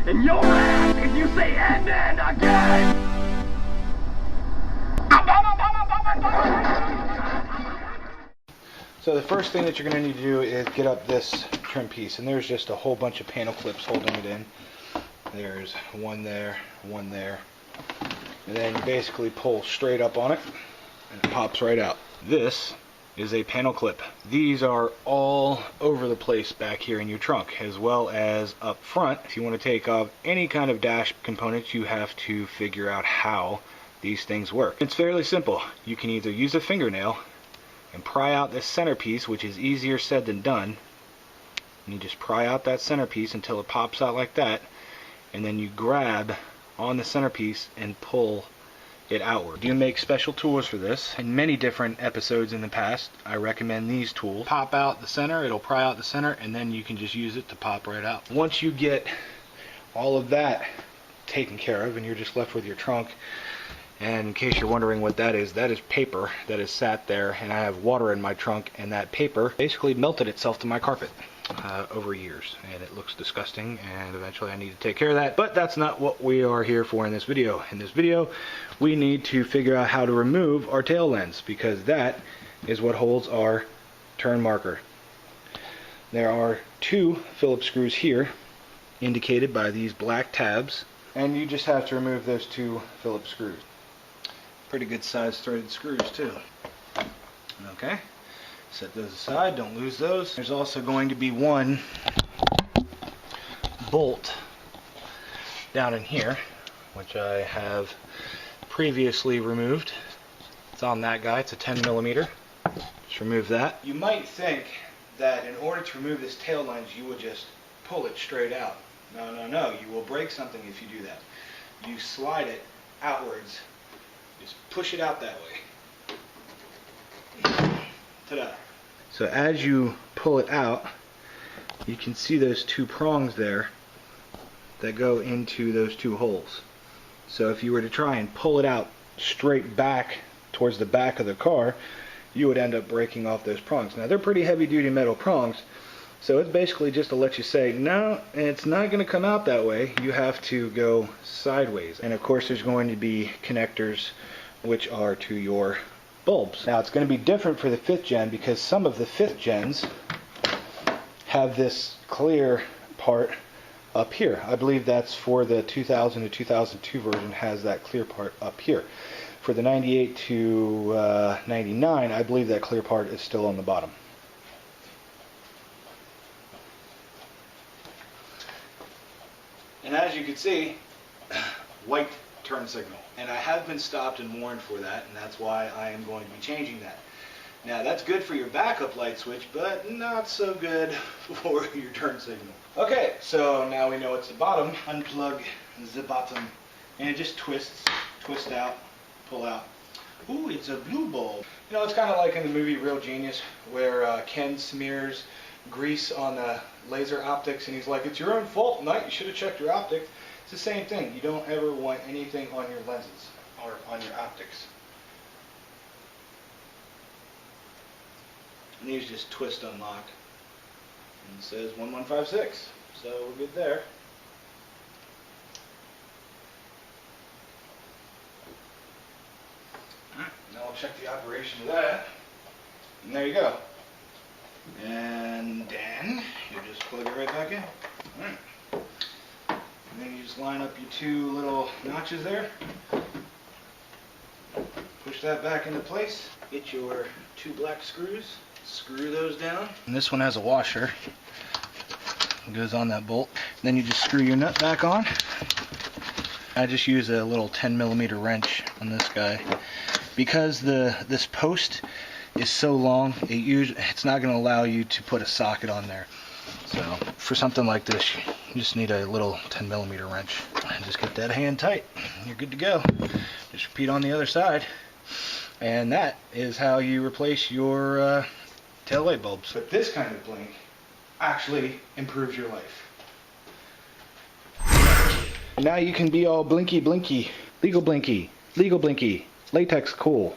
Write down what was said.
and your ass if you say amen again! So the first thing that you're going to need to do is get up this trim piece, and there's just a whole bunch of panel clips holding it in. There's one there, and then you basically pull straight up on it and it pops right out. This is a panel clip. These are all over the place back here in your trunk, as well as up front. If you want to take off any kind of dash components, you have to figure out how these things work. It's fairly simple. You can either use a fingernail and pry out this centerpiece, which is easier said than done. And you just pry out that centerpiece until it pops out like that, and then you grab on the centerpiece and pull it outward. You make special tools for this. In many different episodes in the past, I recommend these tools. Pop out the center, it'll pry out the center, and then you can just use it to pop right out. Once you get all of that taken care of and you're just left with your trunk, and in case you're wondering what that is paper that has sat there, and I have water in my trunk, and that paper basically melted itself to my carpet over years, and it looks disgusting, and eventually I need to take care of that. But that's not what we are here for in this video. In this video, we need to figure out how to remove our tail lens, because that is what holds our turn marker. There are 2 Phillips screws here, indicated by these black tabs, and you just have to remove those 2 Phillips screws. Pretty good sized threaded screws too. Okay, set those aside, don't lose those. There's also going to be one bolt down in here, which I have previously removed. It's on that guy, it's a 10mm. Just remove that. You might think that in order to remove this tail lens you would just pull it straight out. No, no, no, you will break something if you do that. You slide it outwards. Just push it out that way. Ta-da. So as you pull it out, you can see those 2 prongs there that go into those 2 holes. So if you were to try and pull it out straight back towards the back of the car, you would end up breaking off those prongs. Now they're pretty heavy duty metal prongs, so it's basically just to let you say, no, it's not going to come out that way. You have to go sideways. And of course there's going to be connectors which are to your bulbs. Now it's going to be different for the 5th gen, because some of the 5th gens have this clear part up here. I believe that's for the 2000 to 2002 version, has that clear part up here. For the 98 to 99, I believe that clear part is still on the bottom. And as you can see, white turn signal. And I have been stopped and warned for that, and that's why I am going to be changing that. Now that's good for your backup light switch, but not so good for your turn signal. Okay, so now we know it's the bottom. Unplug the bottom, and it just twists, twist out, pull out. Ooh, it's a blue bulb. You know, it's kind of like in the movie Real Genius, where Ken smears grease on the laser optics, and he's like, it's your own fault, Knight, you should have checked your optics. It's the same thing. You don't ever want anything on your lenses or on your optics. And these just twist unlock. And it says 1156. So we're good there. Alright, now we'll check the operation of that. And there you go. And then you just plug it right back in. Alright. And then you just line up your 2 little notches there. Push that back into place. Get your 2 black screws. Screw those down. And this one has a washer. It goes on that bolt. And then you just screw your nut back on. I just use a little 10mm wrench on this guy. Because this post is so long, it's not going to allow you to put a socket on there. So for something like this, you just need a little 10mm wrench. And just get that hand tight. You're good to go. Just repeat on the other side. And that is how you replace your tail light bulbs. But this kind of blink actually improves your life. Now you can be all blinky blinky, legal blinky, latex cool.